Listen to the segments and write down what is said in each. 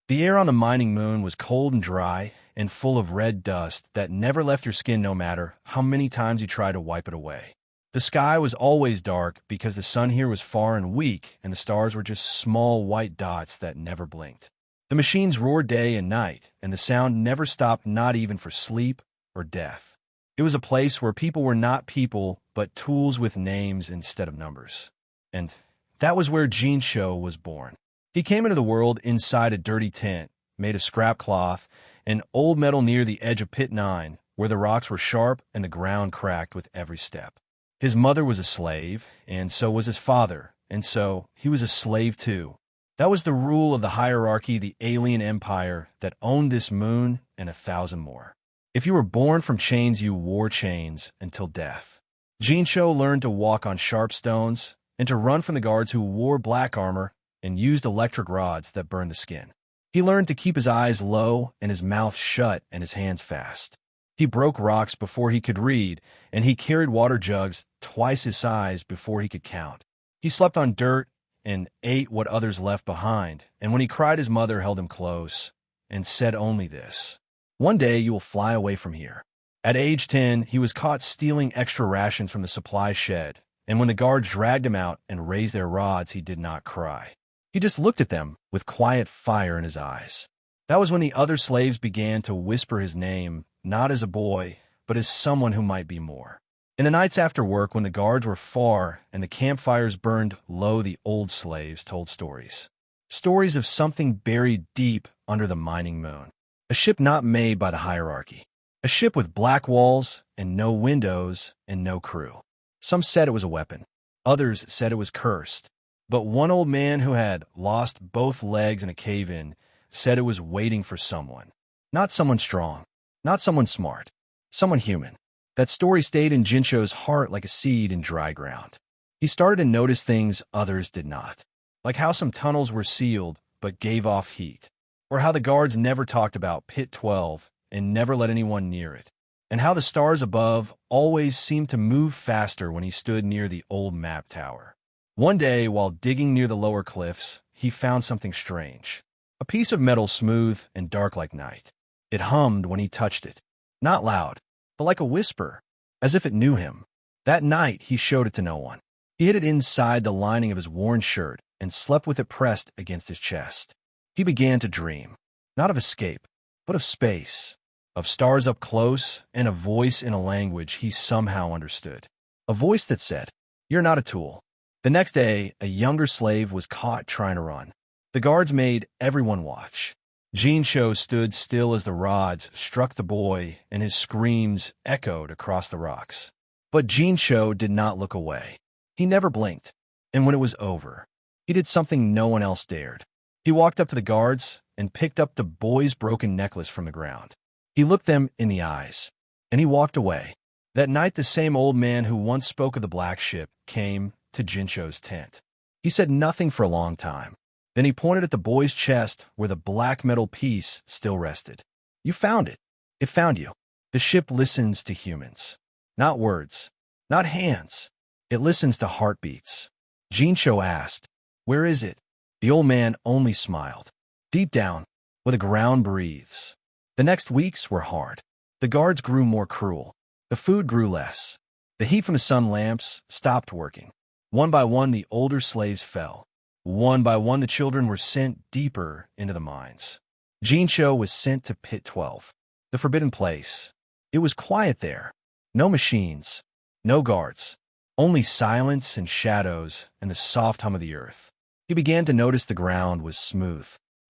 The air on the mining moon was cold and dry and full of red dust that never left your skin no matter how many times you tried to wipe it away. The sky was always dark because the sun here was far and weak, and the stars were just small white dots that never blinked. The machines roared day and night, and the sound never stopped, not even for sleep or death. It was a place where people were not people, but tools with names instead of numbers. And that was where Jincho was born. He came into the world inside a dirty tent, made of scrap cloth, and old metal near the edge of Pit 9, where the rocks were sharp and the ground cracked with every step. His mother was a slave, and so was his father, and so he was a slave too. That was the rule of the hierarchy, the alien empire that owned this moon and 1,000 more. If you were born from chains, you wore chains until death. Jincho learned to walk on sharp stones and to run from the guards who wore black armor and used electric rods that burned the skin. He learned to keep his eyes low and his mouth shut and his hands fast. He broke rocks before he could read, and he carried water jugs twice his size before he could count. He slept on dirt and ate what others left behind, and when he cried, his mother held him close and said only this: "One day you will fly away from here." At age 10, he was caught stealing extra rations from the supply shed, and when the guards dragged him out and raised their rods, he did not cry. He just looked at them with quiet fire in his eyes. That was when the other slaves began to whisper his name, not as a boy, but as someone who might be more. In the nights after work, when the guards were far and the campfires burned low, the old slaves told stories. Stories of something buried deep under the mining moon. A ship not made by the hierarchy. A ship with black walls and no windows and no crew. Some said it was a weapon. Others said it was cursed. But one old man who had lost both legs in a cave-in said it was waiting for someone. Not someone strong. Not someone smart. Someone human. That story stayed in Jincho's heart like a seed in dry ground. He started to notice things others did not. Like how some tunnels were sealed but gave off heat. Or how the guards never talked about Pit 12 and never let anyone near it. And how the stars above always seemed to move faster when he stood near the old map tower. One day, while digging near the lower cliffs, he found something strange. A piece of metal smooth and dark like night. It hummed when he touched it. Not loud, but like a whisper, as if it knew him. That night, he showed it to no one. He hid it inside the lining of his worn shirt and slept with it pressed against his chest. He began to dream, not of escape, but of space, of stars up close, and a voice in a language he somehow understood. A voice that said, "You're not a tool." The next day, a younger slave was caught trying to run. The guards made everyone watch. Jincho stood still as the rods struck the boy, and his screams echoed across the rocks. But Jincho did not look away. He never blinked. And when it was over, he did something no one else dared. He walked up to the guards and picked up the boy's broken necklace from the ground. He looked them in the eyes, and he walked away. That night, the same old man who once spoke of the black ship came to Jincho's tent. He said nothing for a long time. Then he pointed at the boy's chest where the black metal piece still rested. "You found it. It found you." The ship listens to humans. Not words. Not hands. It listens to heartbeats. Jincho asked, "Where is it?" The old man only smiled. "Deep down, where the ground breathes." The next weeks were hard. The guards grew more cruel. The food grew less. The heat from the sun lamps stopped working. One by one, the older slaves fell. One by one, the children were sent deeper into the mines. Jincho was sent to Pit 12, the forbidden place. It was quiet there. No machines, no guards, only silence and shadows and the soft hum of the earth. He began to notice the ground was smooth,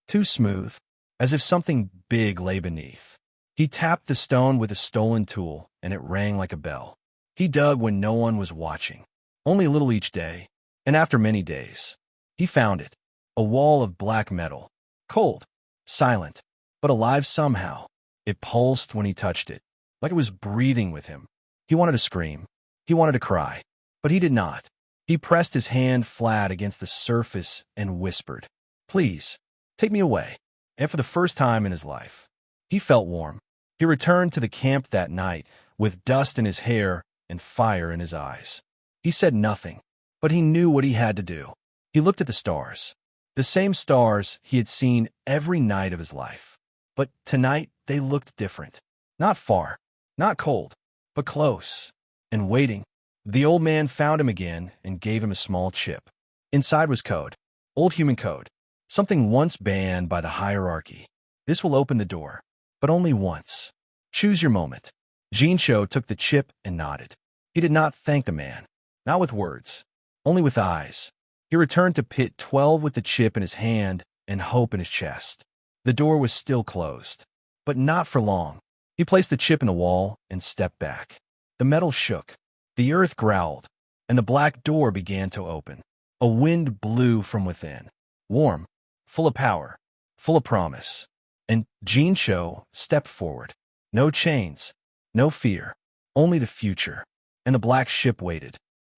too smooth, as if something big lay beneath. He tapped the stone with a stolen tool, and it rang like a bell. He dug when no one was watching. Only a little each day, and after many days, he found it, a wall of black metal, cold, silent, but alive somehow. It pulsed when he touched it, like it was breathing with him. He wanted to scream. He wanted to cry, but he did not. He pressed his hand flat against the surface and whispered, "Please, take me away." And for the first time in his life, he felt warm. He returned to the camp that night with dust in his hair and fire in his eyes. He said nothing, but he knew what he had to do. He looked at the stars. The same stars he had seen every night of his life. But tonight they looked different. Not far, not cold, but close, and waiting. The old man found him again and gave him a small chip. Inside was code. Old human code. Something once banned by the hierarchy. This will open the door, but only once. Choose your moment. Jincho took the chip and nodded. He did not thank the man. Not with words. Only with eyes. He returned to Pit 12 with the chip in his hand and hope in his chest. The door was still closed. But not for long. He placed the chip in the wall and stepped back. The metal shook. The earth growled, and the black door began to open. A wind blew from within. Warm, full of power, full of promise. And Jincho stepped forward. No chains, no fear, only the future. And the black ship waited.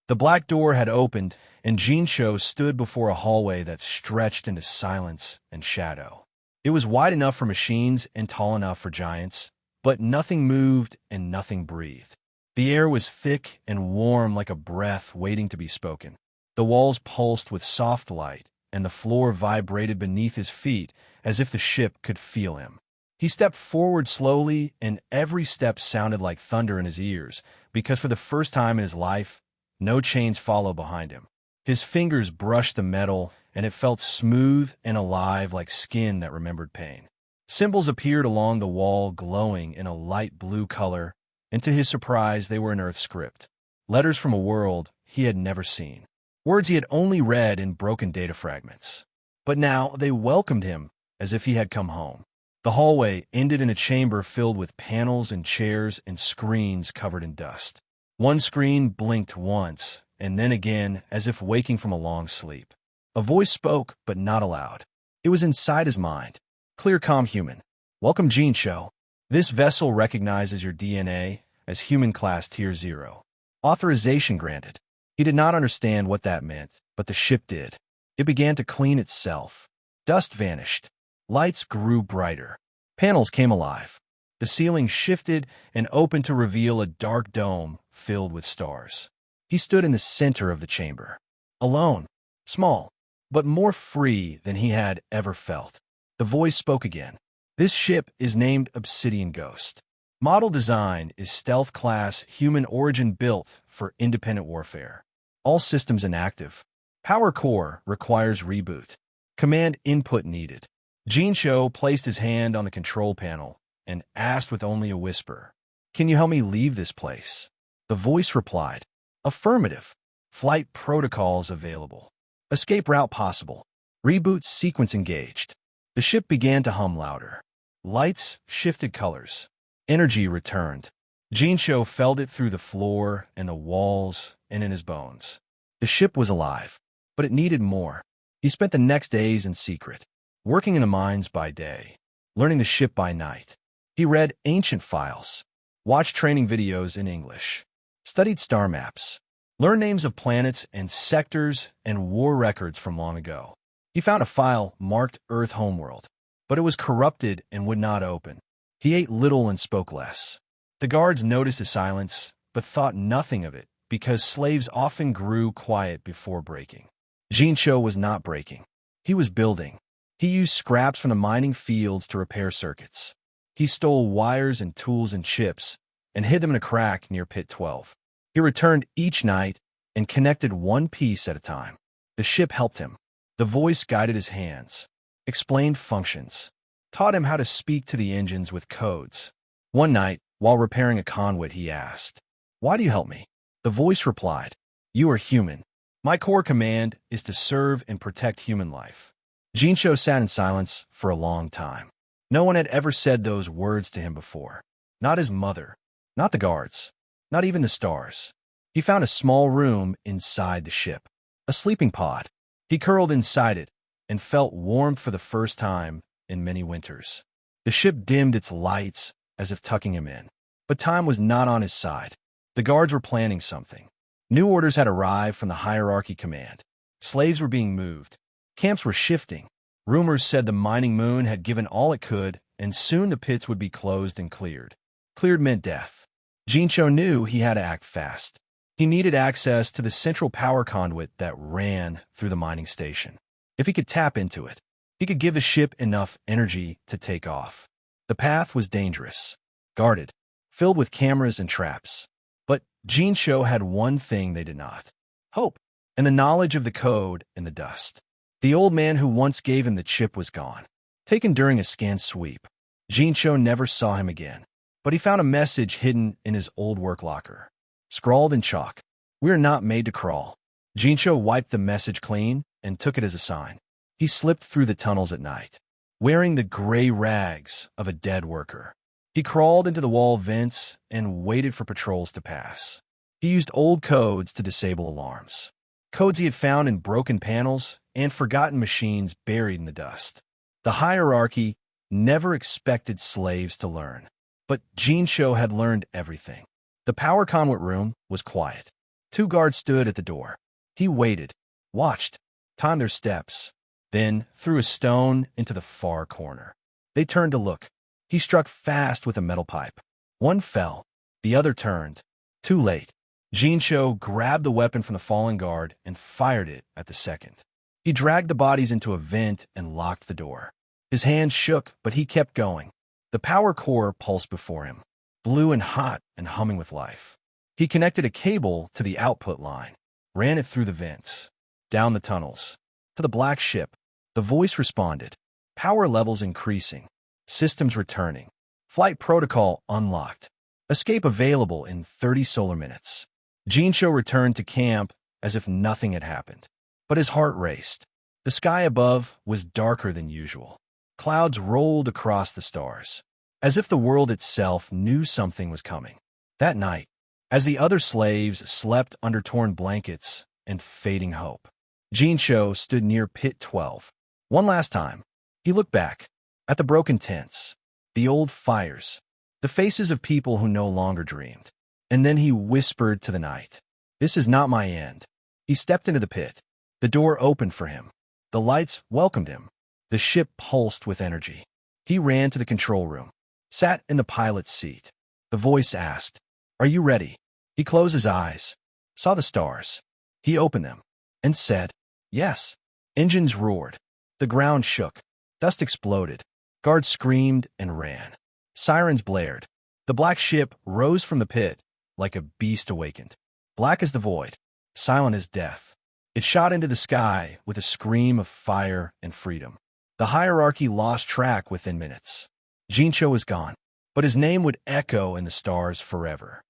The black door had opened, and Jincho stood before a hallway that stretched into silence and shadow. It was wide enough for machines and tall enough for giants, but nothing moved and nothing breathed. The air was thick and warm like a breath waiting to be spoken. The walls pulsed with soft light, and the floor vibrated beneath his feet as if the ship could feel him. He stepped forward slowly, and every step sounded like thunder in his ears, because for the first time in his life, no chains followed behind him. His fingers brushed the metal, and it felt smooth and alive like skin that remembered pain. Symbols appeared along the wall, glowing in a light blue color, and to his surprise, they were in Earth script. Letters from a world he had never seen. Words he had only read in broken data fragments. But now they welcomed him as if he had come home. The hallway ended in a chamber filled with panels and chairs and screens covered in dust. One screen blinked once, and then again as if waking from a long sleep. A voice spoke, but not aloud. It was inside his mind. Clear, calm human. Welcome, Jincho. This vessel recognizes your DNA as human class tier 0. Authorization granted. He did not understand what that meant, but the ship did. It began to clean itself. Dust vanished. Lights grew brighter. Panels came alive. The ceiling shifted and opened to reveal a dark dome filled with stars. He stood in the center of the chamber. Alone. Small. But more free than he had ever felt. The voice spoke again. This ship is named Obsidian Ghost. Model design is stealth class human origin built for independent warfare. All systems inactive. Power core requires reboot. Command input needed. Jincho placed his hand on the control panel and asked with only a whisper, "Can you help me leave this place?" The voice replied, "Affirmative. Flight protocols available. Escape route possible. Reboot sequence engaged." The ship began to hum louder. Lights shifted colors. Energy returned. Jincho felt it through the floor and the walls and in his bones. The ship was alive, but it needed more. He spent the next days in secret, working in the mines by day, learning the ship by night. He read ancient files, watched training videos in English, studied star maps, learned names of planets and sectors and war records from long ago. He found a file marked Earth Homeworld, but it was corrupted and would not open. He ate little and spoke less. The guards noticed his silence, but thought nothing of it, because slaves often grew quiet before breaking. Jincho was not breaking. He was building. He used scraps from the mining fields to repair circuits. He stole wires and tools and chips and hid them in a crack near Pit 12. He returned each night and connected one piece at a time. The ship helped him. The voice guided his hands, explained functions, taught him how to speak to the engines with codes. One night, while repairing a conduit, he asked, "Why do you help me?" The voice replied, "You are human. My core command is to serve and protect human life." Jincho sat in silence for a long time. No one had ever said those words to him before. Not his mother, not the guards, not even the stars. He found a small room inside the ship, a sleeping pod. He curled inside it and felt warmth for the first time in many winters. The ship dimmed its lights as if tucking him in. But time was not on his side. The guards were planning something. New orders had arrived from the hierarchy command. Slaves were being moved. Camps were shifting. Rumors said the mining moon had given all it could, and soon the pits would be closed and cleared. Cleared meant death. Jincho knew he had to act fast. He needed access to the central power conduit that ran through the mining station. If he could tap into it, he could give the ship enough energy to take off. The path was dangerous, guarded, filled with cameras and traps. But Jincho had one thing they did not: hope, and the knowledge of the code in the dust. The old man who once gave him the chip was gone, taken during a scan sweep. Jincho never saw him again, but he found a message hidden in his old work locker, scrawled in chalk. "We are not made to crawl." Jincho wiped the message clean and took it as a sign. He slipped through the tunnels at night, wearing the gray rags of a dead worker. He crawled into the wall vents and waited for patrols to pass. He used old codes to disable alarms, codes he had found in broken panels and forgotten machines buried in the dust. The hierarchy never expected slaves to learn, but Jincho had learned everything. The power conduit room was quiet. 2 guards stood at the door. He waited, watched, timed their steps, then threw a stone into the far corner. They turned to look. He struck fast with a metal pipe. One fell. The other turned. Too late. Jincho grabbed the weapon from the fallen guard and fired it at the second. He dragged the bodies into a vent and locked the door. His hand shook, but he kept going. The power core pulsed before him, blue and hot and humming with life. He connected a cable to the output line, ran it through the vents, down the tunnels, to the black ship. The voice responded, power levels increasing, systems returning, flight protocol unlocked, escape available in 30 solar minutes. Jincho returned to camp as if nothing had happened, but his heart raced. The sky above was darker than usual. Clouds rolled across the stars, as if the world itself knew something was coming. That night, as the other slaves slept under torn blankets and fading hope, Jincho stood near Pit 12. One last time, he looked back at the broken tents, the old fires, the faces of people who no longer dreamed. And then he whispered to the night, "This is not my end." He stepped into the pit. The door opened for him. The lights welcomed him. The ship pulsed with energy. He ran to the control room, sat in the pilot's seat. The voice asked, "Are you ready?" He closed his eyes, saw the stars. He opened them, and said, "Yes." Engines roared. The ground shook. Dust exploded. Guards screamed and ran. Sirens blared. The black ship rose from the pit like a beast awakened. Black as the void, silent as death. It shot into the sky with a scream of fire and freedom. The hierarchy lost track within minutes. Jincho was gone, but his name would echo in the stars forever.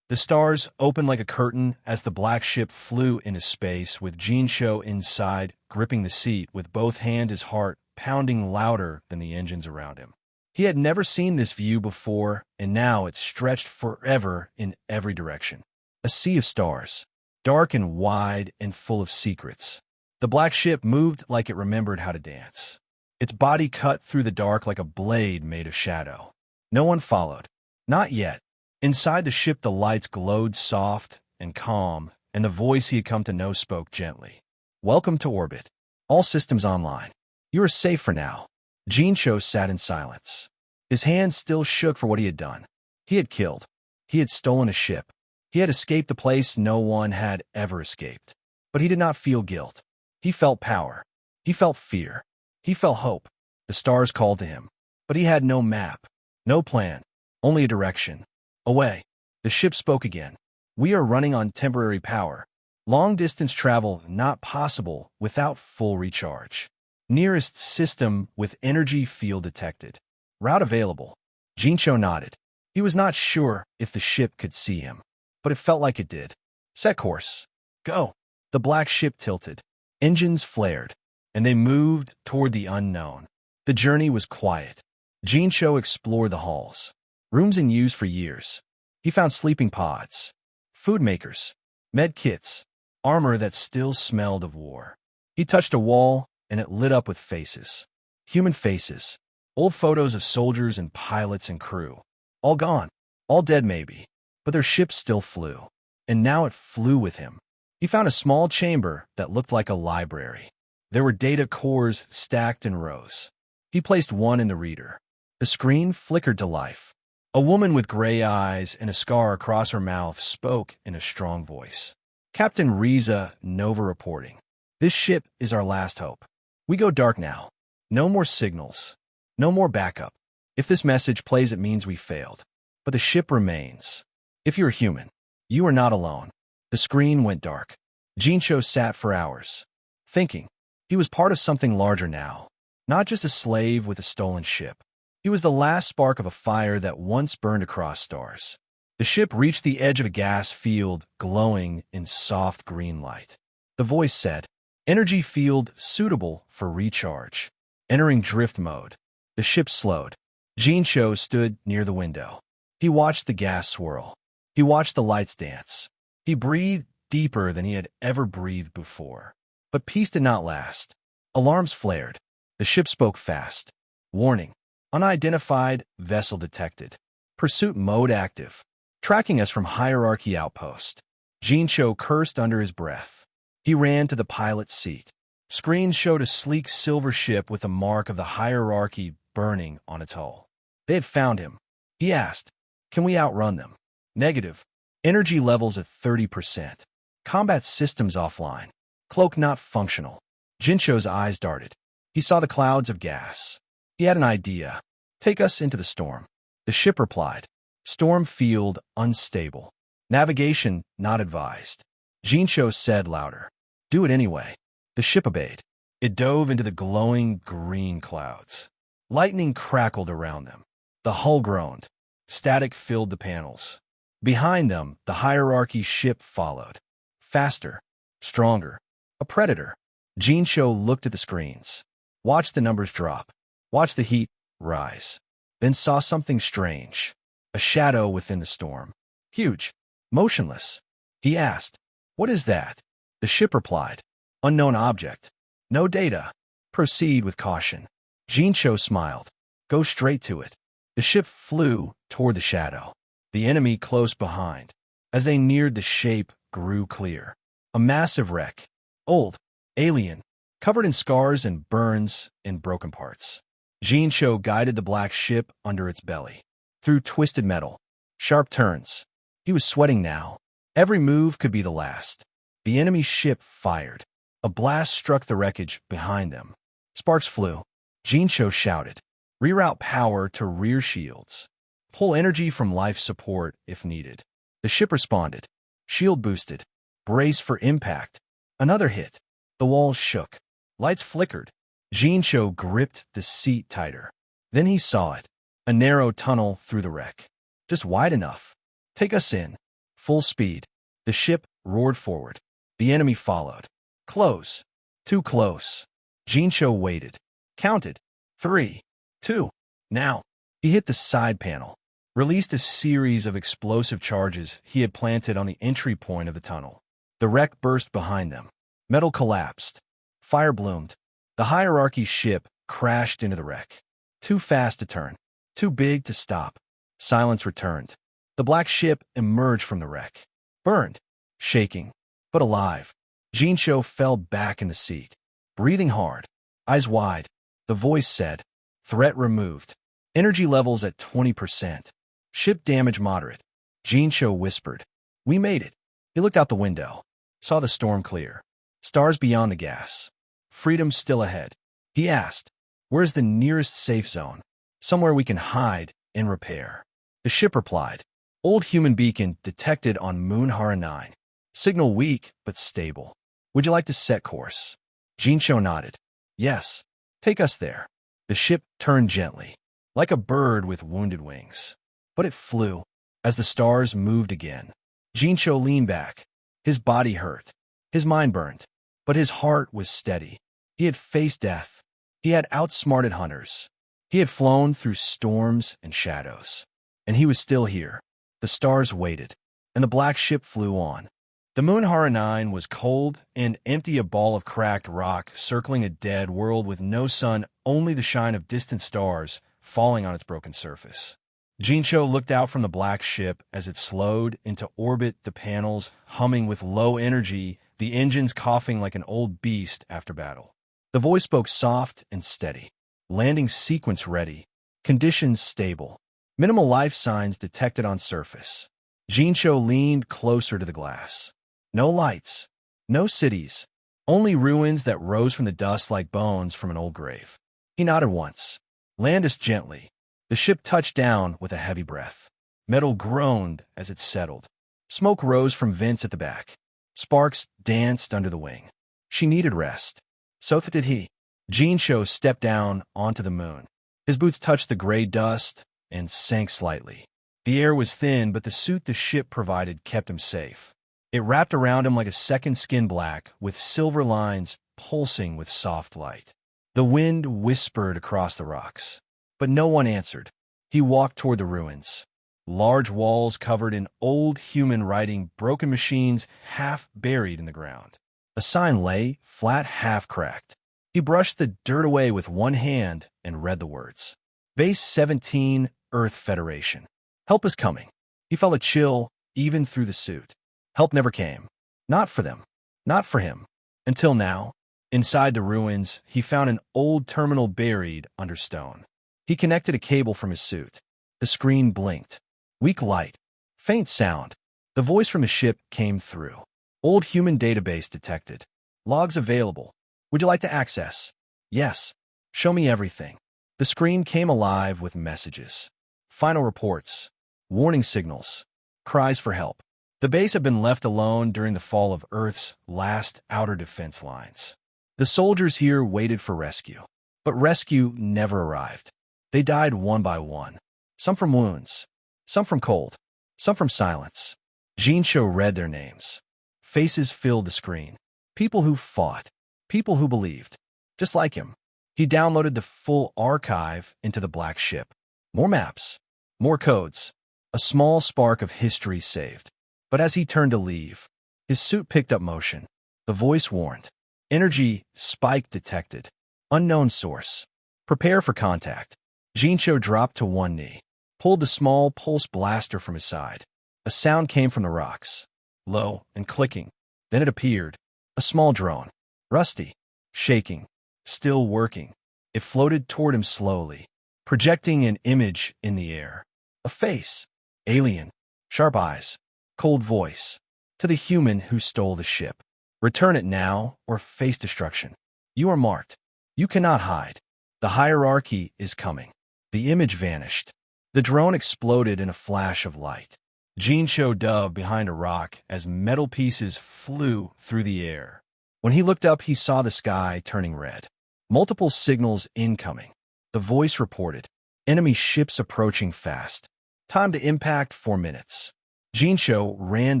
The stars opened like a curtain as the black ship flew into space with Jincho inside, gripping the seat with both hands, his heart pounding louder than the engines around him. He had never seen this view before, and now it stretched forever in every direction. A sea of stars, dark and wide and full of secrets. The black ship moved like it remembered how to dance. Its body cut through the dark like a blade made of shadow. No one followed. Not yet. Inside the ship, the lights glowed soft and calm, and the voice he had come to know spoke gently. "Welcome to orbit. All systems online. You are safe for now." Jincho sat in silence. His hands still shook for what he had done. He had killed. He had stolen a ship. He had escaped the place no one had ever escaped. But he did not feel guilt. He felt power. He felt fear. He felt hope. The stars called to him. But he had no map, no plan, only a direction. Away. The ship spoke again. "We are running on temporary power. Long-distance travel not possible without full recharge. Nearest system with energy field detected. Route available." Jincho nodded. He was not sure if the ship could see him, but it felt like it did. "Set course. Go." The black ship tilted. Engines flared, and they moved toward the unknown. The journey was quiet. Jincho explored the halls, rooms in use for years. He found sleeping pods, food makers, med kits, armor that still smelled of war. He touched a wall, and it lit up with faces. Human faces. Old photos of soldiers and pilots and crew. All gone. All dead maybe. But their ship still flew. And now it flew with him. He found a small chamber that looked like a library. There were data cores stacked in rows. He placed one in the reader. The screen flickered to life. A woman with gray eyes and a scar across her mouth spoke in a strong voice. "Captain Riza Nova reporting. This ship is our last hope. We go dark now. No more signals. No more backup. If this message plays, it means we failed. But the ship remains. If you're human, you are not alone. The screen went dark. Jincho sat for hours, thinking. He was part of something larger now, not just a slave with a stolen ship. He was the last spark of a fire that once burned across stars. The ship reached the edge of a gas field glowing in soft green light. The voice said, "Energy field suitable for recharge." Entering drift mode, the ship slowed. Jincho stood near the window. He watched the gas swirl. He watched the lights dance. He breathed deeper than he had ever breathed before. But peace did not last. Alarms flared. The ship spoke fast. Warning. Unidentified vessel detected. Pursuit mode active. Tracking us from hierarchy outpost. Jincho cursed under his breath. He ran to the pilot's seat. Screens showed a sleek silver ship with a mark of the hierarchy burning on its hull. They had found him. He asked, "Can we outrun them?" Negative. Energy levels at 30%. Combat systems offline. Cloak not functional. Jincho's eyes darted. He saw the clouds of gas. He had an idea. "Take us into the storm." The ship replied. "Storm field unstable. Navigation not advised." Jincho said louder. "Do it anyway." The ship obeyed. It dove into the glowing green clouds. Lightning crackled around them. The hull groaned. Static filled the panels. Behind them, the hierarchy ship followed. Faster. Stronger. A predator. Jincho looked at the screens. Watched the numbers drop. Watched the heat rise. Then saw something strange. A shadow within the storm. Huge. Motionless. He asked, "What is that?" The ship replied, "Unknown object. No data. Proceed with caution." Jincho smiled. "Go straight to it." The ship flew toward the shadow. The enemy close behind. As they neared, the shape grew clear. A massive wreck. Old. Alien. Covered in scars and burns and broken parts. Jincho guided the black ship under its belly. Through twisted metal. Sharp turns. He was sweating now. Every move could be the last. The enemy ship fired. A blast struck the wreckage behind them. Sparks flew. Jincho shouted, "Reroute power to rear shields. Pull energy from life support if needed." The ship responded. Shield boosted. Brace for impact. Another hit. The walls shook. Lights flickered. Jincho gripped the seat tighter. Then he saw it. A narrow tunnel through the wreck. Just wide enough. "Take us in." Full speed. The ship roared forward. The enemy followed. Close. Too close. Jincho waited. Counted. 3, 2. Now. He hit the side panel. Released a series of explosive charges he had planted on the entry point of the tunnel. The wreck burst behind them. Metal collapsed. Fire bloomed. The hierarchy ship crashed into the wreck. Too fast to turn. Too big to stop. Silence returned. The black ship emerged from the wreck. Burned. Shaking. But alive. Jincho fell back in the seat. Breathing hard. Eyes wide. The voice said, "Threat removed. Energy levels at 20%. Ship damage moderate." Jincho whispered, "We made it." He looked out the window. Saw the storm clear. Stars beyond the gas. Freedom still ahead. He asked, "Where's the nearest safe zone? Somewhere we can hide and repair." The ship replied, "Old human beacon detected on Moonhara 9. Signal weak, but stable. Would you like to set course?" Jincho nodded. "Yes. Take us there." The ship turned gently, like a bird with wounded wings. But it flew. As the stars moved again, Jincho leaned back. His body hurt. His mind burned. But his heart was steady. He had faced death. He had outsmarted hunters. He had flown through storms and shadows. And he was still here. The stars waited, and the black ship flew on. The Moonhara 9 was cold and empty, a ball of cracked rock circling a dead world with no sun, only the shine of distant stars falling on its broken surface. Jincho looked out from the black ship as it slowed into orbit, the panels humming with low energy, the engines coughing like an old beast after battle. The voice spoke soft and steady. Landing sequence ready. Conditions stable. Minimal life signs detected on surface. Jincho leaned closer to the glass. No lights. No cities. Only ruins that rose from the dust like bones from an old grave. He nodded once. Land us gently. The ship touched down with a heavy breath. Metal groaned as it settled. Smoke rose from vents at the back. Sparks danced under the wing. She needed rest. So did he. Jincho stepped down onto the moon. His boots touched the gray dust and sank slightly. The air was thin, but the suit the ship provided kept him safe. It wrapped around him like a second skin black, with silver lines pulsing with soft light. The wind whispered across the rocks, but no one answered. He walked toward the ruins. Large walls covered in old human writing, broken machines half buried in the ground. A sign lay, flat, half cracked. He brushed the dirt away with one hand and read the words. Base 17, Earth Federation. Help is coming. He felt a chill even through the suit. Help never came. Not for them. Not for him. Until now. Inside the ruins, he found an old terminal buried under stone. He connected a cable from his suit. The screen blinked. Weak light. Faint sound. The voice from his ship came through. Old human database detected. Logs available. Would you like to access? Yes. Show me everything. The screen came alive with messages. Final reports. Warning signals. Cries for help. The base had been left alone during the fall of Earth's last outer defense lines. The soldiers here waited for rescue. But rescue never arrived. They died one by one. Some from wounds. Some from cold. Some from silence. Jincho read their names. Faces filled the screen. People who fought. People who believed. Just like him. He downloaded the full archive into the black ship. More maps. More codes. A small spark of history saved. But as he turned to leave, his suit picked up motion. The voice warned. Energy spike detected. Unknown source. Prepare for contact. Jincho dropped to one knee. Pulled the small pulse blaster from his side. A sound came from the rocks. Low and clicking. Then it appeared. A small drone. Rusty. Shaking. Still working. It floated toward him slowly. Projecting an image in the air. A face. Alien. Sharp eyes. Cold voice. To the human who stole the ship. Return it now or face destruction. You are marked. You cannot hide. The hierarchy is coming. The image vanished. The drone exploded in a flash of light. Jincho dove behind a rock as metal pieces flew through the air. When he looked up, he saw the sky turning red. Multiple signals incoming. The voice reported. Enemy ships approaching fast. Time to impact 4 minutes. Jincho ran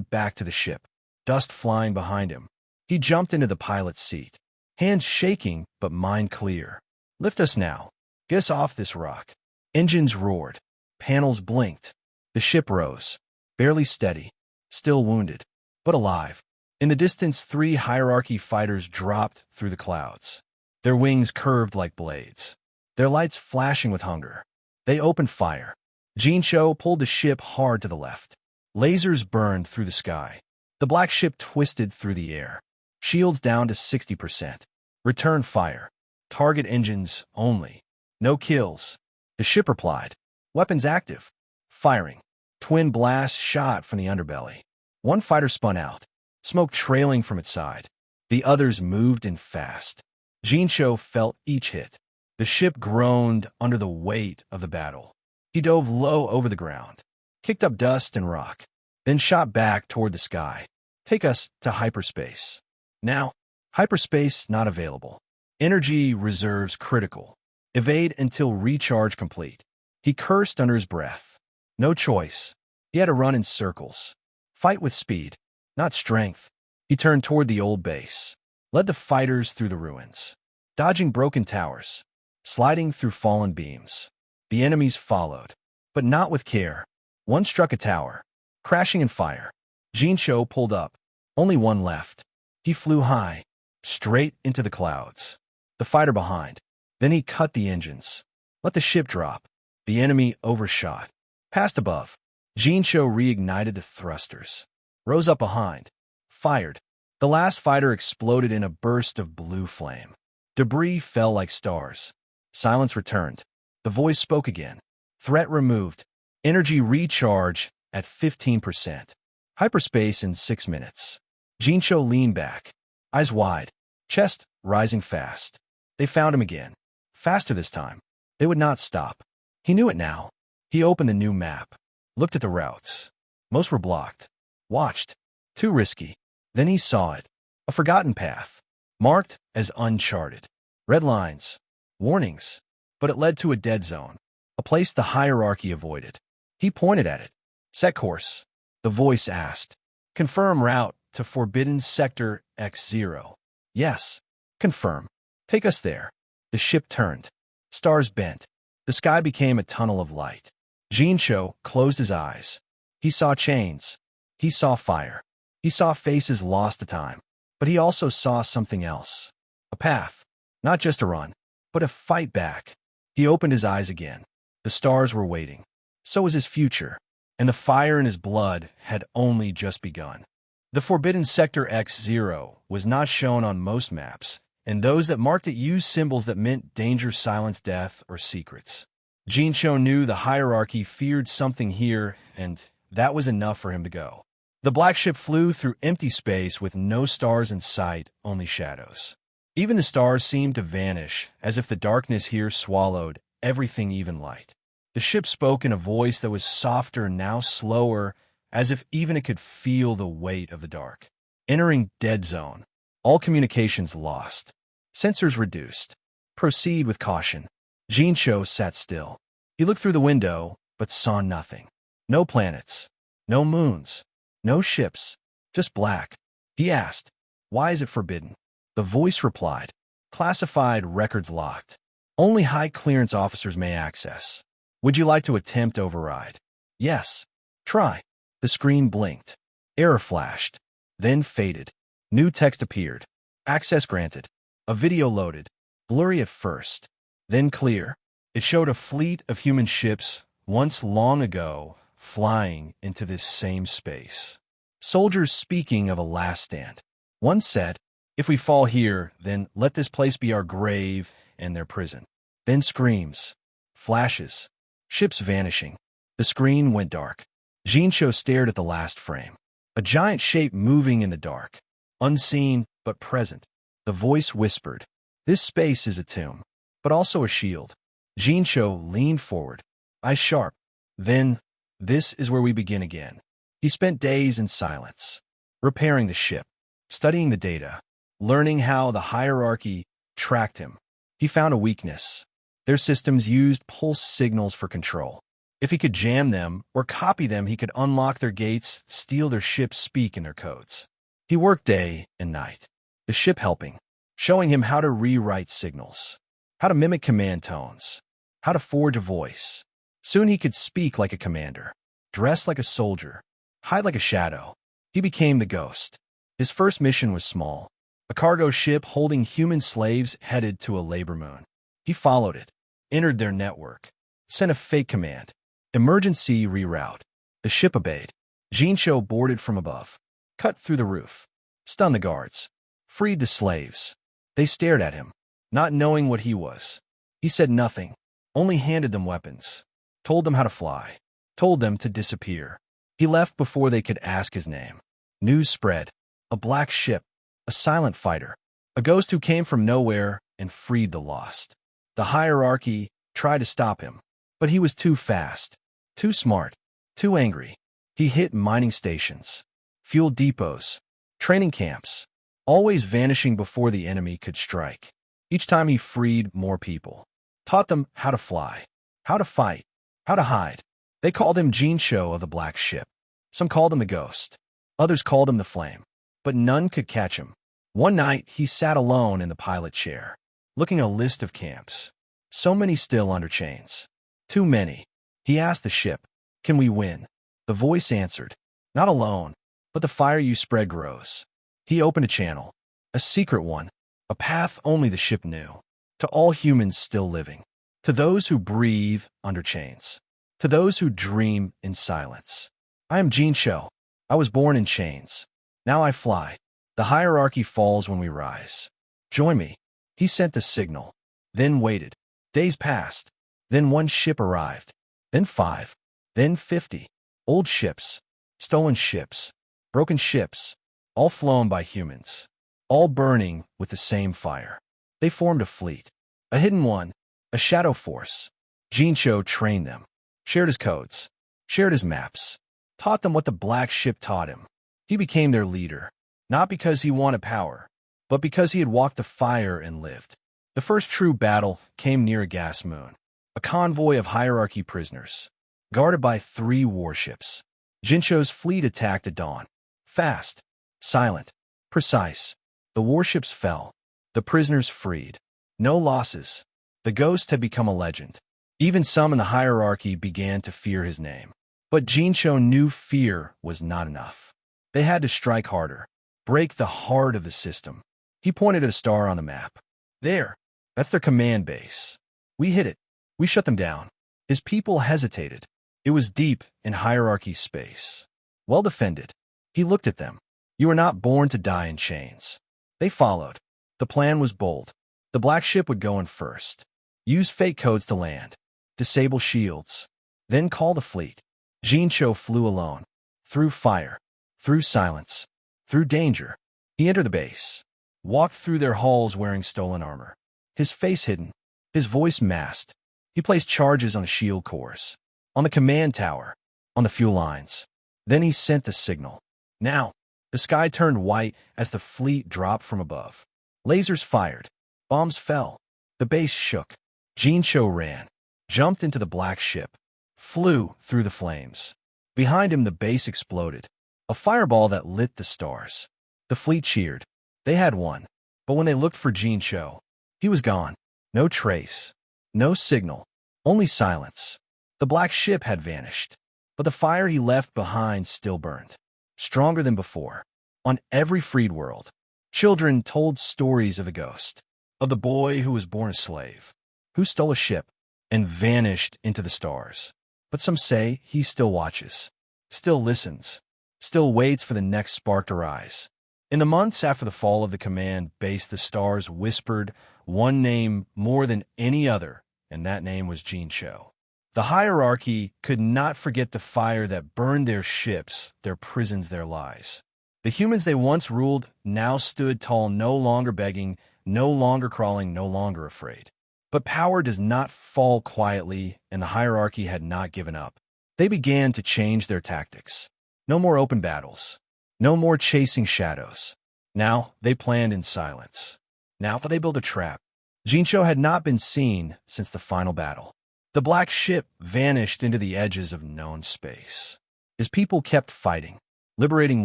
back to the ship, dust flying behind him. He jumped into the pilot's seat. Hands shaking, but mind clear. Lift us now. Get us off this rock. Engines roared. Panels blinked. The ship rose. Barely steady. Still wounded. But alive. In the distance, 3 hierarchy fighters dropped through the clouds. Their wings curved like blades. Their lights flashing with hunger. They opened fire. Jincho pulled the ship hard to the left. Lasers burned through the sky. The black ship twisted through the air. Shields down to 60%. Return fire. Target engines only. No kills. The ship replied. Weapons active. Firing. Twin blasts shot from the underbelly. One fighter spun out. Smoke trailing from its side. The others moved in fast. Jincho felt each hit. The ship groaned under the weight of the battle. He dove low over the ground. Kicked up dust and rock. Then shot back toward the sky. Take us to hyperspace. Now, hyperspace not available. Energy reserves critical. Evade until recharge complete. He cursed under his breath. No choice. He had to run in circles. Fight with speed, not strength. He turned toward the old base. Led the fighters through the ruins. Dodging broken towers. Sliding through fallen beams. The enemies followed. But not with care. One struck a tower. Crashing in fire. Jincho pulled up. Only one left. He flew high. Straight into the clouds. The fighter behind. Then he cut the engines. Let the ship drop. The enemy overshot. Passed above. Jincho reignited the thrusters. Rose up behind. Fired. The last fighter exploded in a burst of blue flame. Debris fell like stars. Silence returned. The voice spoke again. Threat removed. Energy recharge at 15%. Hyperspace in 6 minutes. Jincho leaned back. Eyes wide. chest rising fast. They found him again. Faster this time. They would not stop. He knew it now. He opened the new map, looked at the routes. Most were blocked. Watched. Too risky. Then he saw it. A forgotten path. Marked as uncharted. Red lines. Warnings. But it led to a dead zone. A place the hierarchy avoided. He pointed at it. Set course. The voice asked. Confirm route to Forbidden Sector X0. Yes. Confirm. Take us there. The ship turned. Stars bent. The sky became a tunnel of light. Jincho closed his eyes. He saw chains. He saw fire. He saw faces lost to time. But he also saw something else. A path. Not just a run, but a fight back. He opened his eyes again. The stars were waiting. So was his future. And the fire in his blood had only just begun. The Forbidden Sector X0 was not shown on most maps, and those that marked it used symbols that meant danger, silence, death, or secrets. Jincho knew the hierarchy feared something here, and that was enough for him to go. The black ship flew through empty space with no stars in sight, only shadows. Even the stars seemed to vanish, as if the darkness here swallowed everything, even light. The ship spoke in a voice that was softer, now slower, as if even it could feel the weight of the dark. Entering dead zone. All communications lost. Sensors reduced. Proceed with caution. Jincho sat still. He looked through the window, but saw nothing. No planets. No moons. No ships. Just black. He asked, "Why is it forbidden?" The voice replied, "Classified records locked. Only high-clearance officers may access. Would you like to attempt override?" "Yes. Try." The screen blinked. Error flashed. Then faded. New text appeared. Access granted. A video loaded. Blurry at first. Then clear. It showed a fleet of human ships, once long ago, flying into this same space. Soldiers speaking of a last stand. One said, "If we fall here, then let this place be our grave and their prison." Then screams. Flashes. Ships vanishing. The screen went dark. Jincho stared at the last frame. A giant shape moving in the dark. Unseen, but present. The voice whispered, "This space is a tomb, but also a shield." Jincho leaned forward, eyes sharp. Then, this is where we begin again. He spent days in silence, repairing the ship, studying the data, learning how the hierarchy tracked him. He found a weakness. Their systems used pulse signals for control. If he could jam them or copy them, he could unlock their gates, steal their ships, speak in their codes. He worked day and night, the ship helping, showing him how to rewrite signals, how to mimic command tones, how to forge a voice. Soon he could speak like a commander, dress like a soldier, hide like a shadow. He became the ghost. His first mission was small, a cargo ship holding human slaves headed to a labor moon. He followed it, entered their network, sent a fake command. Emergency reroute. The ship obeyed. Jincho boarded from above, cut through the roof, stunned the guards, freed the slaves. They stared at him, not knowing what he was. He said nothing, only handed them weapons, told them how to fly, told them to disappear. He left before they could ask his name. News spread. A black ship, a silent fighter, a ghost who came from nowhere and freed the lost. The hierarchy tried to stop him, but he was too fast, too smart, too angry. He hit mining stations, fuel depots, training camps, always vanishing before the enemy could strike. Each time he freed more people, taught them how to fly, how to fight, how to hide. They called him Jincho of the Black Ship. Some called him the Ghost. Others called him the Flame. But none could catch him. One night, he sat alone in the pilot chair, looking at a list of camps. So many still under chains. Too many. He asked the ship, "Can we win?" The voice answered, "Not alone, but the fire you spread grows." He opened a channel, a secret one, a path only the ship knew, to all humans still living, to those who breathe under chains, to those who dream in silence. "I am Jincho. I was born in chains. Now I fly. The hierarchy falls when we rise. Join me." He sent the signal, then waited. Days passed. Then one ship arrived. Then 5. Then 50. Old ships. Stolen ships. Broken ships. All flown by humans. all burning with the same fire. They formed a fleet, a hidden one, a shadow force. Jincho trained them, shared his codes, shared his maps, taught them what the black ship taught him. He became their leader, not because he wanted power, but because he had walked the fire and lived. The first true battle came near a gas moon, a convoy of hierarchy prisoners, guarded by 3 warships. Jincho's fleet attacked at dawn. Fast, silent, precise. The warships fell, the prisoners freed. No losses. The ghost had become a legend. Even some in the hierarchy began to fear his name. But Jincho knew fear was not enough. They had to strike harder, break the heart of the system. He pointed at a star on the map. There, that's their command base. We hit it. We shut them down. His people hesitated. It was deep in hierarchy space. Well defended. He looked at them. You were not born to die in chains. They followed. The plan was bold. The black ship would go in first. Use fake codes to land. Disable shields. Then call the fleet. Jincho flew alone. Through fire. Through silence. Through danger. He entered the base. Walked through their halls wearing stolen armor. His face hidden. His voice masked. He placed charges on the shield cores. On the command tower. On the fuel lines. Then he sent the signal. Now, the sky turned white as the fleet dropped from above. Lasers fired. Bombs fell. The base shook. Jincho ran. Jumped into the black ship. Flew through the flames. Behind him, the base exploded. A fireball that lit the stars. The fleet cheered. They had won. But when they looked for Jincho, he was gone. No trace. No signal. Only silence. The black ship had vanished. But the fire he left behind still burned. Stronger than before. On every freed world, children told stories of the ghost. Of the boy who was born a slave. Who stole a ship and vanished into the stars. But some say he still watches. Still listens. Still waits for the next spark to rise. In the months after the fall of the command base, the stars whispered one name more than any other, and that name was Jincho. The hierarchy could not forget the fire that burned their ships, their prisons, their lies. The humans they once ruled now stood tall, no longer begging, no longer crawling, no longer afraid. But power does not fall quietly, and the hierarchy had not given up. They began to change their tactics. No more open battles. No more chasing shadows. Now they planned in silence. Now they built a trap. Jincho had not been seen since the final battle. The black ship vanished into the edges of known space. His people kept fighting, liberating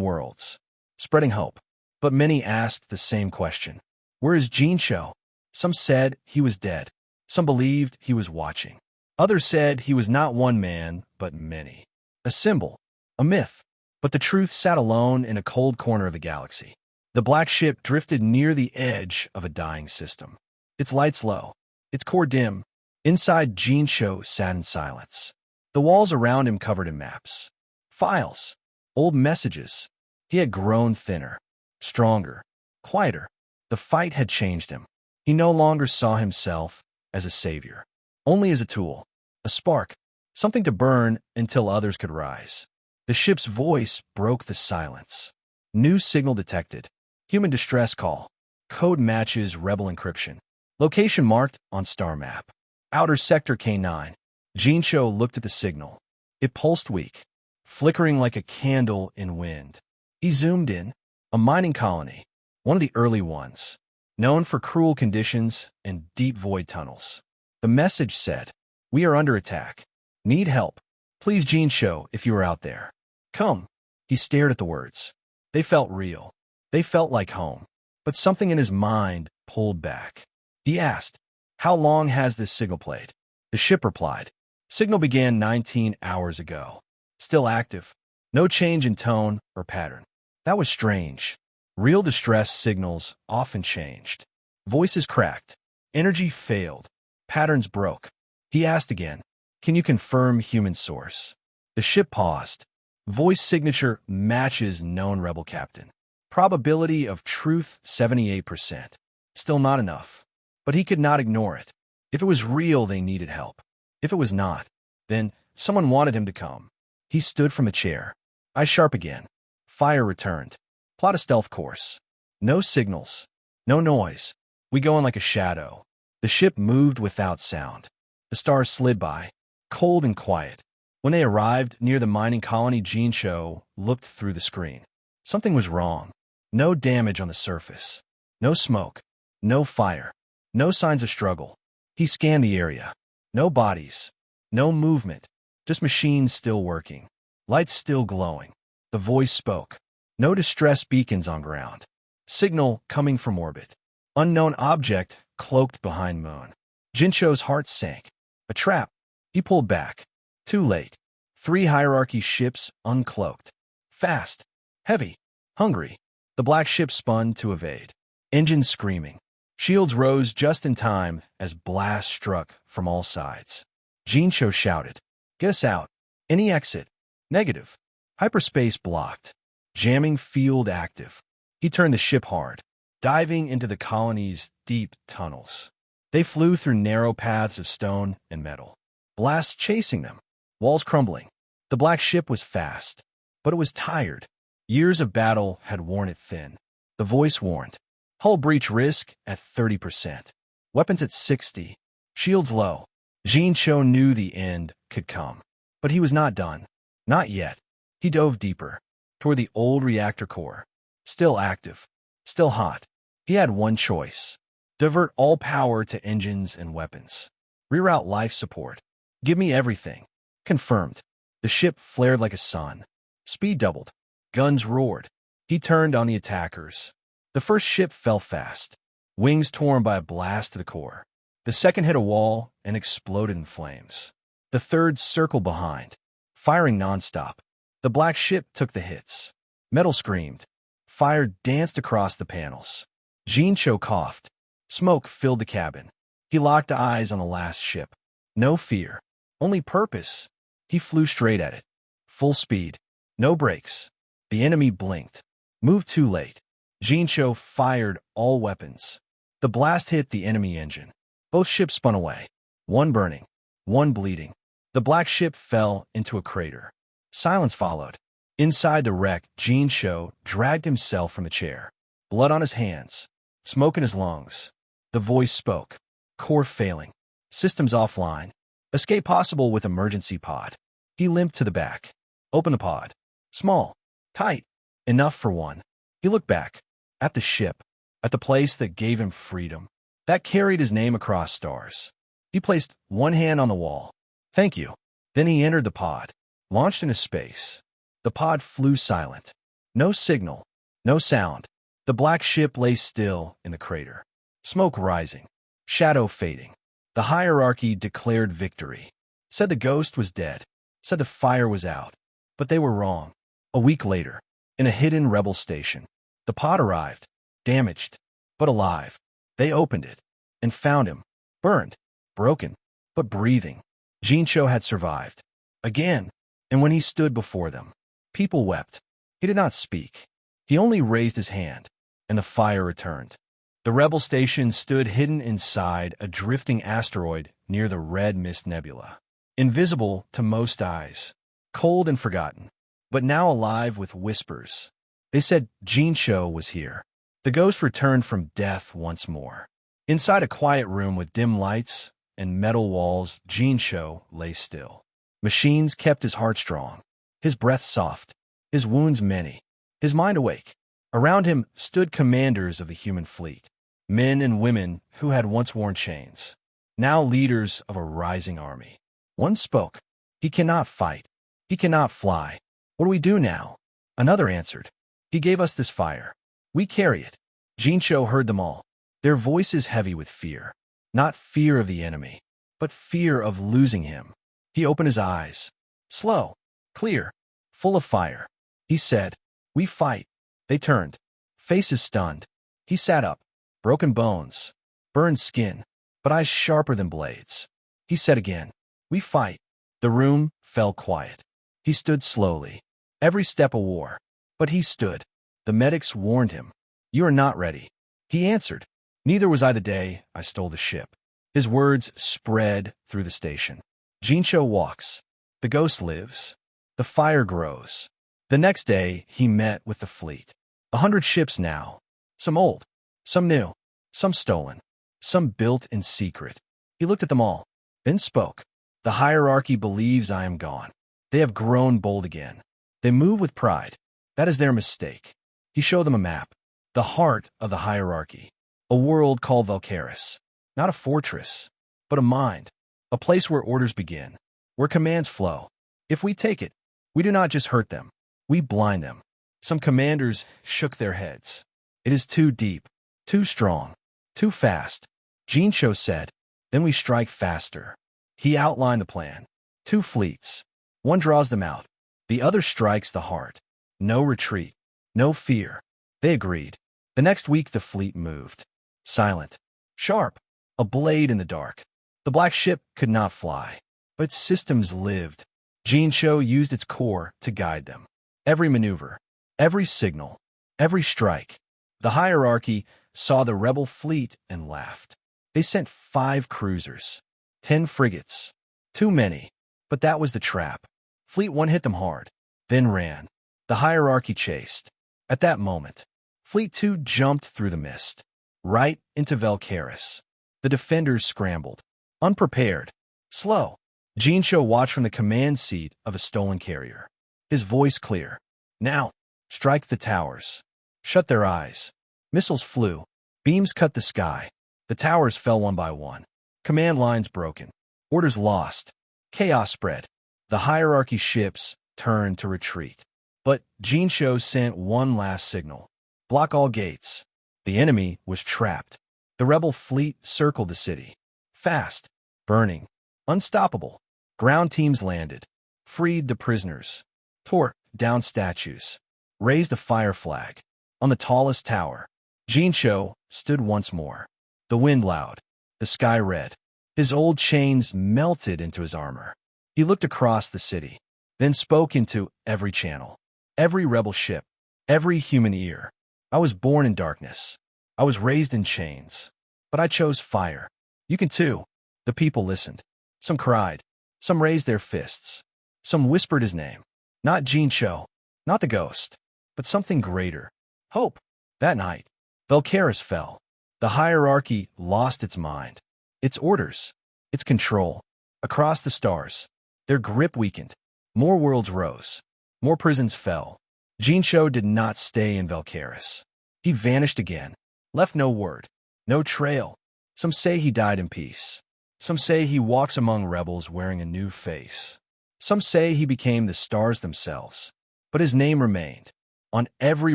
worlds, spreading hope. But many asked the same question. Where is Jincho? Some said he was dead. Some believed he was watching. Others said he was not one man, but many. A symbol, a myth. But the truth sat alone in a cold corner of the galaxy. The black ship drifted near the edge of a dying system. Its lights low, its core dim. Inside, Jincho sat in silence. The walls around him covered in maps, files, old messages. He had grown thinner, stronger, quieter. The fight had changed him. He no longer saw himself as a savior, only as a tool, a spark, something to burn until others could rise. The ship's voice broke the silence. New signal detected. Human distress call. Code matches rebel encryption. Location marked on star map. Outer sector K9. Jincho looked at the signal. It pulsed weak, flickering like a candle in wind. He zoomed in. A mining colony. One of the early ones. Known for cruel conditions and deep void tunnels. The message said, "We are under attack. Need help. Please, Jincho, if you are out there. Come." He stared at the words. They felt real. They felt like home. But something in his mind pulled back. He asked, "How long has this signal played?" The ship replied, "Signal began 19 hours ago. Still active. No change in tone or pattern." That was strange. Real distress signals often changed. Voices cracked. Energy failed. Patterns broke. He asked again, "Can you confirm human source?" The ship paused. Voice signature matches known rebel captain. Probability of truth 78%. Still not enough. But he could not ignore it. If it was real, they needed help. If it was not, then someone wanted him to come. He stood from a chair. Eyes sharp again. Fire returned. Plot a stealth course. No signals. No noise. We go in like a shadow. The ship moved without sound. The stars slid by, cold and quiet. When they arrived near the mining colony, Jincho looked through the screen. Something was wrong. No damage on the surface. No smoke. No fire. No signs of struggle. He scanned the area. No bodies. No movement. Just machines still working. Lights still glowing. The voice spoke. No distress beacons on ground. Signal coming from orbit. Unknown object cloaked behind moon. Jincho's heart sank. A trap. He pulled back. Too late. 3 hierarchy ships uncloaked. Fast. Heavy. Hungry. The black ship spun to evade. Engines screaming. Shields rose just in time as blasts struck from all sides. Jincho shouted, "Get us out. Any exit." Negative. Hyperspace blocked. Jamming field active. He turned the ship hard, diving into the colony's deep tunnels. They flew through narrow paths of stone and metal. Blasts chasing them. Walls crumbling. The black ship was fast, but it was tired. Years of battle had worn it thin. The voice warned. Hull breach risk at 30%. Weapons at 60. Shields low. Jincho knew the end could come. But he was not done. Not yet. He dove deeper. Toward the old reactor core. Still active. Still hot. He had one choice. Divert all power to engines and weapons. Reroute life support. Give me everything. Confirmed. The ship flared like a sun. Speed doubled. Guns roared. He turned on the attackers. The first ship fell fast. Wings torn by a blast to the core. The second hit a wall and exploded in flames. The third circled behind, firing nonstop. The black ship took the hits. Metal screamed. Fire danced across the panels. Jincho coughed. Smoke filled the cabin. He locked eyes on the last ship. No fear. Only purpose. He flew straight at it. Full speed. No brakes. The enemy blinked. Moved too late. Jincho fired all weapons. The blast hit the enemy engine. Both ships spun away. One burning. One bleeding. The black ship fell into a crater. Silence followed. Inside the wreck, Jincho dragged himself from the chair. Blood on his hands. Smoke in his lungs. The voice spoke. Core failing. Systems offline. Escape possible with emergency pod. He limped to the back. Open the pod. Small. Tight. Enough for one. He looked back. At the ship. At the place that gave him freedom. That carried his name across stars. He placed one hand on the wall. Thank you. Then he entered the pod. Launched into space. The pod flew silent. No signal. No sound. The black ship lay still in the crater. Smoke rising. Shadow fading. The hierarchy declared victory. Said the ghost was dead. Said the fire was out. But they were wrong. A week later, in a hidden rebel station, the pod arrived. Damaged, but alive. They opened it and found him. Burned. Broken, but breathing. Jincho had survived. Again, and when he stood before them, people wept. He did not speak. He only raised his hand, and the fire returned. The rebel station stood hidden inside a drifting asteroid near the Red Mist Nebula. Invisible to most eyes, cold and forgotten, but now alive with whispers. They said Jincho was here. The ghost returned from death once more. Inside a quiet room with dim lights and metal walls, Jincho lay still. Machines kept his heart strong, his breath soft, his wounds many, his mind awake. Around him stood commanders of the human fleet, men and women who had once worn chains, now leaders of a rising army. One spoke. He cannot fight. He cannot fly. What do we do now? Another answered. He gave us this fire. We carry it. Jincho heard them all, their voices heavy with fear. Not fear of the enemy, but fear of losing him. He opened his eyes. Slow, clear, full of fire. He said, "We fight." They turned, faces stunned. He sat up, broken bones, burned skin, but eyes sharper than blades. He said again, "We fight." The room fell quiet. He stood slowly, every step a war. But he stood. The medics warned him. "You are not ready." He answered, "Neither was I the day I stole the ship." His words spread through the station. Jincho walks. The ghost lives. The fire grows. The next day, he met with the fleet. 100 ships now. Some old, some new, some stolen, some built in secret. He looked at them all, then spoke. The hierarchy believes I am gone. They have grown bold again. They move with pride. That is their mistake. He showed them a map, the heart of the hierarchy, a world called Valkaris. Not a fortress, but a mind, a place where orders begin, where commands flow. If we take it, we do not just hurt them, we blind them. Some commanders shook their heads. It is too deep, too strong, too fast. Jincho said, then we strike faster. He outlined the plan. 2 fleets. One draws them out. The other strikes the heart. No retreat. No fear. They agreed. The next week the fleet moved. Silent. Sharp. A blade in the dark. The black ship could not fly. But systems lived. Jincho used its core to guide them. Every maneuver. Every signal. Every strike. The hierarchy saw the rebel fleet and laughed. They sent 5 cruisers. 10 frigates. Too many. But that was the trap. Fleet 1 hit them hard, then ran. The hierarchy chased. At that moment, Fleet 2 jumped through the mist, right into Valkaris. The defenders scrambled, unprepared, slow. Jincho watched from the command seat of a stolen carrier. His voice clear. Now, strike the towers. Shut their eyes. Missiles flew. Beams cut the sky. The towers fell one by one. Command lines broken. Orders lost. Chaos spread. The hierarchy ships turned to retreat. But Jincho sent one last signal. Block all gates. The enemy was trapped. The rebel fleet circled the city. Fast. Burning. Unstoppable. Ground teams landed. Freed the prisoners. Tore down statues. Raised a fire flag. On the tallest tower, Jincho stood once more. The wind loud. The sky red. His old chains melted into his armor. He looked across the city, then spoke into every channel, every rebel ship, every human ear. I was born in darkness. I was raised in chains. But I chose fire. You can too. The people listened. Some cried. Some raised their fists. Some whispered his name. Not Jincho, not the ghost, but something greater. Hope. That night, Valkaris fell. The hierarchy lost its mind, its orders, its control. Across the stars, their grip weakened. More worlds rose. More prisons fell. Jincho did not stay in Valkaris. He vanished again, left no word, no trail. Some say he died in peace. Some say he walks among rebels wearing a new face. Some say he became the stars themselves. But his name remained. On every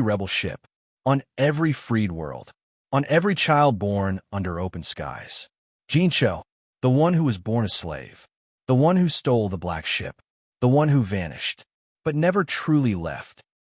rebel ship, on every freed world, on every child born under open skies. Jincho, the one who was born a slave, the one who stole the black ship, the one who vanished, but never truly left.